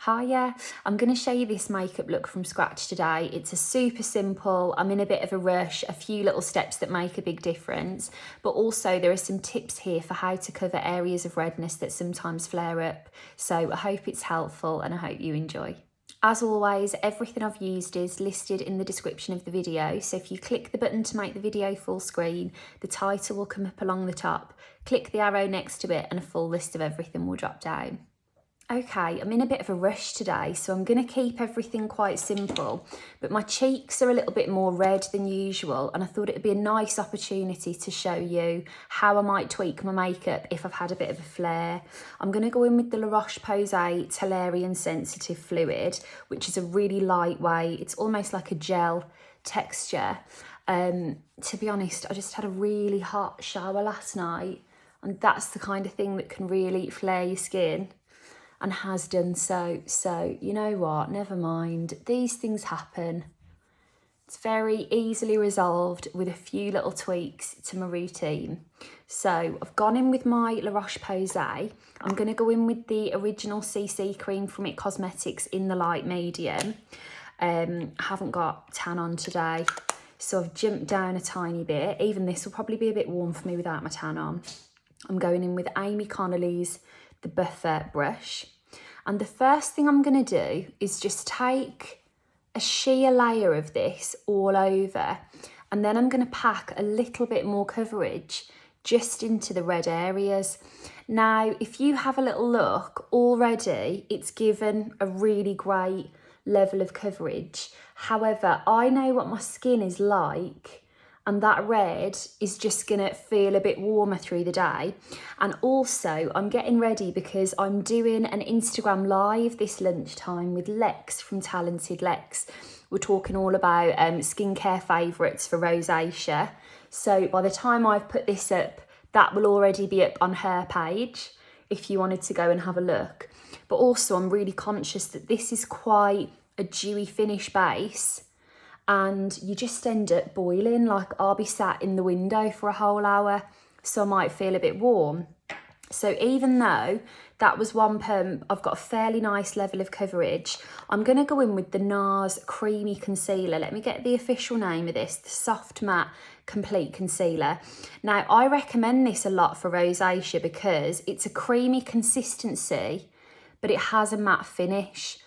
Hiya, I'm going to show you this makeup look from scratch today. It's a super simple, I'm in a bit of a rush, a few little steps that make a big difference, but also there are some tips here for how to cover areas of redness that sometimes flare up. So I hope it's helpful and I hope you enjoy. As always, everything I've used is listed in the description of the video, so if you click the button to make the video full screen, the title will come up along the top, click the arrow next to it and a full list of everything will drop down. Okay, I'm in a bit of a rush today, so I'm going to keep everything quite simple, but my cheeks are a little bit more red than usual, and I thought it'd be a nice opportunity to show you how I might tweak my makeup if I've had a bit of a flare. I'm going to go in with the La Roche-Posay Tolerian Sensitive Fluid, which is a really lightweight, it's almost like a gel texture. To be honest, I just had a really hot shower last night, and that's the kind of thing that can really flare your skin. And has done so you know what, never mind, these things happen. It's very easily resolved with a few little tweaks to my routine. So I've gone in with my La Roche-Posay. I'm going to go in with the original CC cream from It Cosmetics in the light medium. I haven't got tan on today, so I've jumped down a tiny bit. Even this will probably be a bit warm for me without my tan on. I'm going in with Amy Connolly's the buffer brush, and the first thing I'm going to do is just take a sheer layer of this all over, and then I'm going to pack a little bit more coverage just into the red areas. Now if you have a little look already, it's given a really great level of coverage. However, I know what my skin is like, and that red is just gonna feel a bit warmer through the day. And also I'm getting ready because I'm doing an Instagram live this lunchtime with Lex from Talented Lex. We're talking all about skincare favourites for rosacea. So by the time I've put this up, that will already be up on her page if you wanted to go and have a look. But also I'm really conscious that this is quite a dewy finish base, and you just end up boiling. Like I'll be sat in the window for a whole hour, so I might feel a bit warm. So even though that was one pump, I've got a fairly nice level of coverage. I'm going to go in with the Nars Creamy Concealer. Let me get the official name of this, the Soft Matte Complete Concealer. Now I recommend this a lot for rosacea because it's a creamy consistency, but it has a matte finish.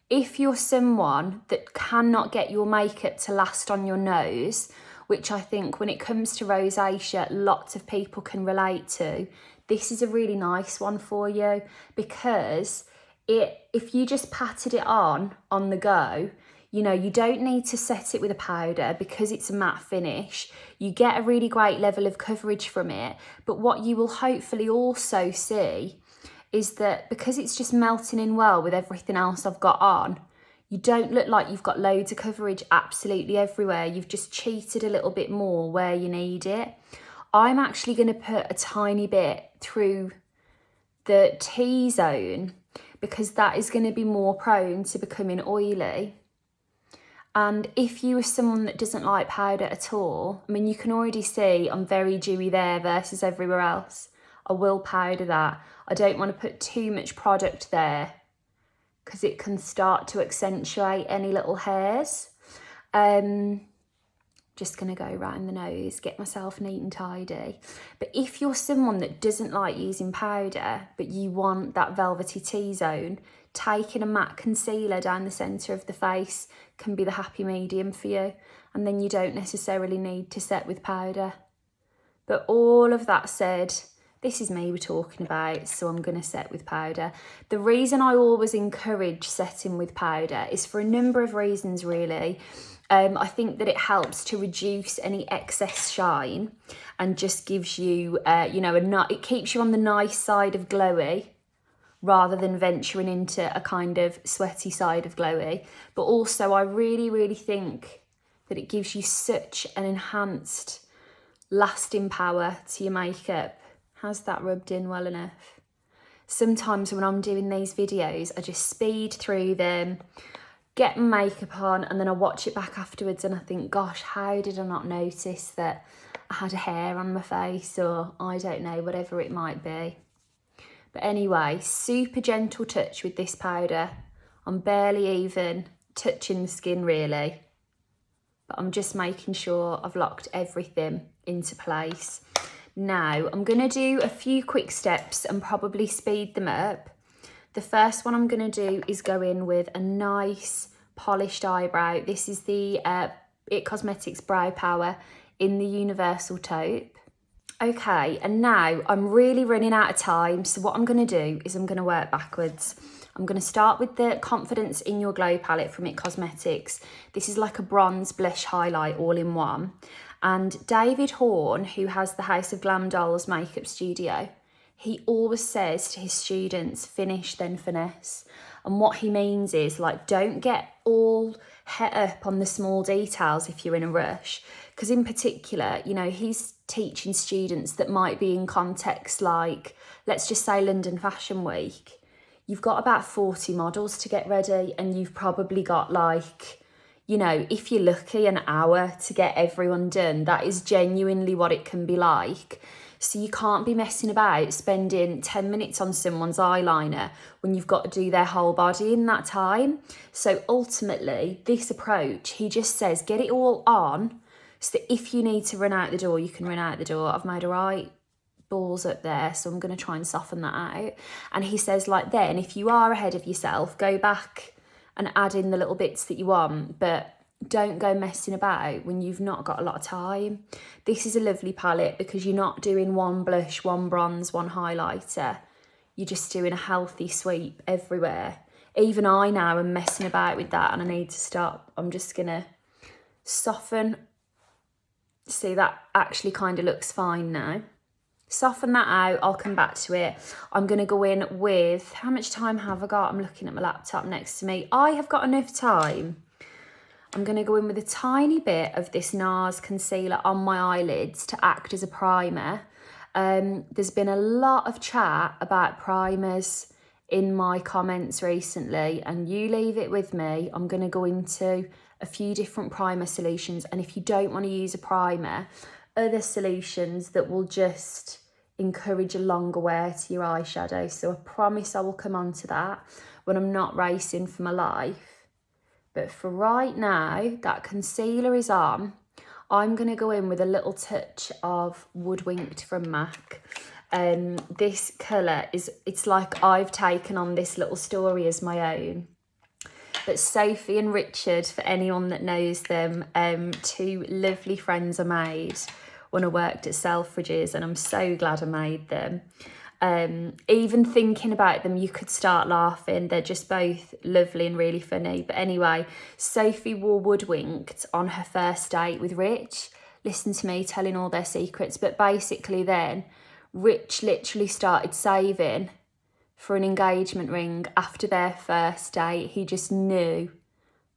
If you're someone that cannot get your makeup to last on your nose, which I think when it comes to rosacea, lots of people can relate to, this is a really nice one for you, because if you just patted it on the go, you know, you don't need to set it with a powder because it's a matte finish. You get a really great level of coverage from it, but what you will hopefully also see is that because it's just melting in well with everything else I've got on, you don't look like you've got loads of coverage absolutely everywhere. You've just cheated a little bit more where you need it. I'm actually going to put a tiny bit through the T-zone because that is going to be more prone to becoming oily. And if you are someone that doesn't like powder at all, I mean, you can already see I'm very dewy there versus everywhere else. I will powder that. I don't want to put too much product there because it can start to accentuate any little hairs. Just going to go right in the nose, get myself neat and tidy. But if you're someone that doesn't like using powder, but you want that velvety T-zone, taking a matte concealer down the centre of the face can be the happy medium for you. And then you don't necessarily need to set with powder. But all of that said, this is me we're talking about, so I'm going to set with powder. The reason I always encourage setting with powder is for a number of reasons, really. I think that it helps to reduce any excess shine and just gives you, it keeps you on the nice side of glowy rather than venturing into a kind of sweaty side of glowy. But also I really, really think that it gives you such an enhanced lasting power to your makeup. Has that rubbed in well enough? Sometimes when I'm doing these videos, I just speed through them, get my makeup on, and then I watch it back afterwards and I think, gosh, how did I not notice that I had a hair on my face, or I don't know, whatever it might be. But anyway, super gentle touch with this powder. I'm barely even touching the skin really, but I'm just making sure I've locked everything into place. Now I'm going to do a few quick steps and probably speed them up. The first one I'm going to do is go in with a nice polished eyebrow. This is the It Cosmetics Brow Power in the Universal Taupe. Okay, and now I'm really running out of time, so what I'm going to do is I'm going to work backwards. I'm going to start with the Confidence in Your Glow palette from It Cosmetics. This is like a bronze blush highlight all in one. And David Horn, who has the House of Glam Dolls makeup studio, he always says to his students, finish then finesse. And what he means is, like, don't get all het up on the small details if you're in a rush. Because in particular, you know, he's teaching students that might be in contexts like, let's just say London Fashion Week. You've got about 40 models to get ready, and you've probably got, like, you know, if you're lucky, an hour to get everyone done. That is genuinely what it can be like. So you can't be messing about spending 10 minutes on someone's eyeliner when you've got to do their whole body in that time. So ultimately, this approach, he just says, get it all on, so that if you need to run out the door, you can run out the door. I've made a right balls up there, so I'm going to try and soften that out. And he says, like, then if you are ahead of yourself, go back and add in the little bits that you want, but don't go messing about when you've not got a lot of time. This is a lovely palette because you're not doing one blush, one bronze, one highlighter. You're just doing a healthy sweep everywhere. Even I now am messing about with that and I need to stop. I'm just going to soften. See, that actually kind of looks fine now. Soften that out, I'll come back to it. I'm going to go in with, how much time have I got? I'm looking at my laptop next to me. I have got enough time. I'm going to go in with a tiny bit of this Nars concealer on my eyelids to act as a primer. There's been a lot of chat about primers in my comments recently, and you leave it with me. I'm going to go into a few different primer solutions, and if you don't want to use a primer, other solutions that will just encourage a longer wear to your eyeshadow. So I promise I will come on to that when I'm not racing for my life. But for right now, that concealer is on. I'm going to go in with a little touch of Woodwinked from MAC. This colour it's like I've taken on this little story as my own. But Sophie and Richard, for anyone that knows them, two lovely friends I made when I worked at Selfridges, and I'm so glad I made them. Even thinking about them, you could start laughing. They're just both lovely and really funny. But anyway, Sophie wore Woodwinked on her first date with Rich. Listen to me telling all their secrets. But basically then, Rich literally started saving for an engagement ring after their first date. He just knew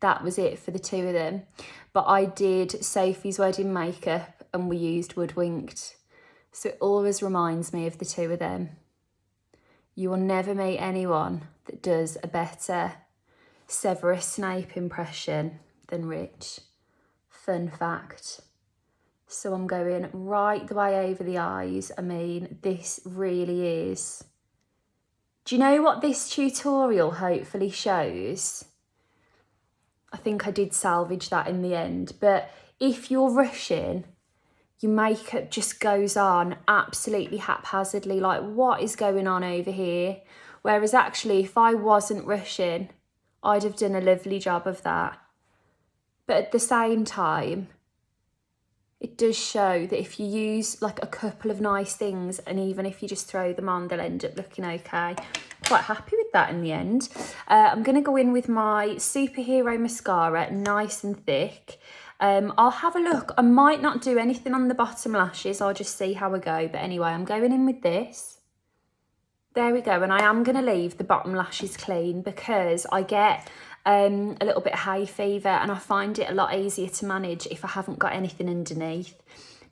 that was it for the two of them. But I did Sophie's wedding makeup and we used Woodwinked. So it always reminds me of the two of them. You will never meet anyone that does a better Severus Snape impression than Rich. Fun fact. So I'm going right the way over the eyes. I mean, this really is. Do you know what this tutorial hopefully shows? I think I did salvage that in the end, but if you're rushing, your makeup just goes on absolutely haphazardly, like what is going on over here? Whereas actually, if I wasn't rushing, I'd have done a lovely job of that. But at the same time, it does show that if you use like a couple of nice things, and even if you just throw them on, they'll end up looking okay. Quite happy with that in the end. I'm going to go in with my Superhero Mascara, nice and thick. I'll have a look. I might not do anything on the bottom lashes. I'll just see how I go. But anyway, I'm going in with this. There we go. And I am going to leave the bottom lashes clean because I get a little bit of hay fever and I find it a lot easier to manage if I haven't got anything underneath.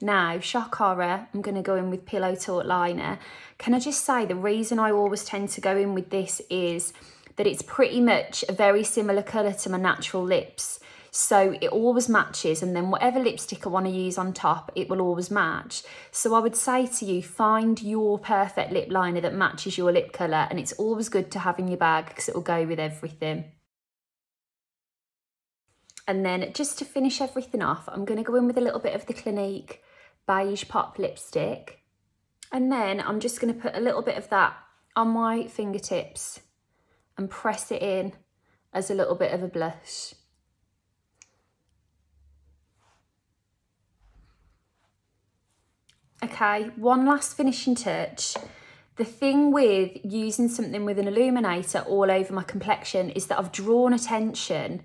Now, shock horror, I'm going to go in with Pillow Talk liner. Can I just say the reason I always tend to go in with this is that it's pretty much a very similar colour to my natural lips. So it always matches, and then whatever lipstick I want to use on top, it will always match. So I would say to you, find your perfect lip liner that matches your lip colour, and it's always good to have in your bag because it will go with everything. And then just to finish everything off, I'm going to go in with a little bit of the Clinique Beige Pop lipstick. And then I'm just going to put a little bit of that on my fingertips and press it in as a little bit of a blush. Okay, one last finishing touch. The thing with using something with an illuminator all over my complexion is that I've drawn attention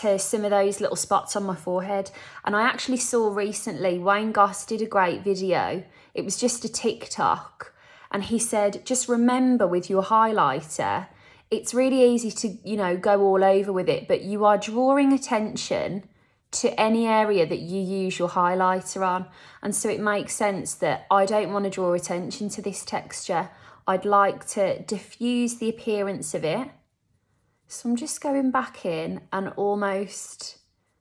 to some of those little spots on my forehead. And I actually saw recently, Wayne Goss did a great video. It was just a TikTok. And he said, just remember with your highlighter, it's really easy to, you know, go all over with it, but you are drawing attention to any area that you use your highlighter on. And so it makes sense that I don't want to draw attention to this texture. I'd like to diffuse the appearance of it. So I'm just going back in and almost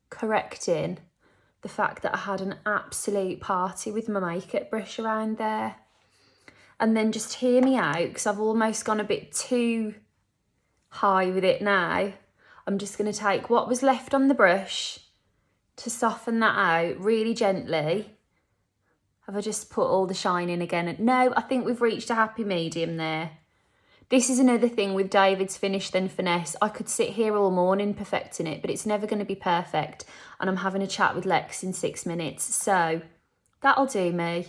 correcting the fact that I had an absolute party with my makeup brush around there. And then just hear me out, because I've almost gone a bit too high with it now. I'm just going to take what was left on the brush to soften that out really gently. Have I just put all the shine in again? No, I think we've reached a happy medium there. This is another thing with David's Finish Then Finesse. I could sit here all morning perfecting it, but it's never going to be perfect. And I'm having a chat with Lex in 6 minutes. So that'll do me.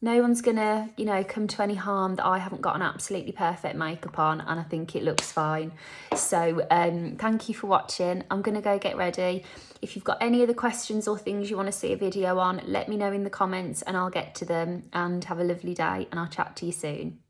No one's going to, you know, come to any harm that I haven't got an absolutely perfect makeup on, and I think it looks fine. So thank you for watching. I'm going to go get ready. If you've got any other questions or things you want to see a video on, let me know in the comments and I'll get to them. And have a lovely day, and I'll chat to you soon.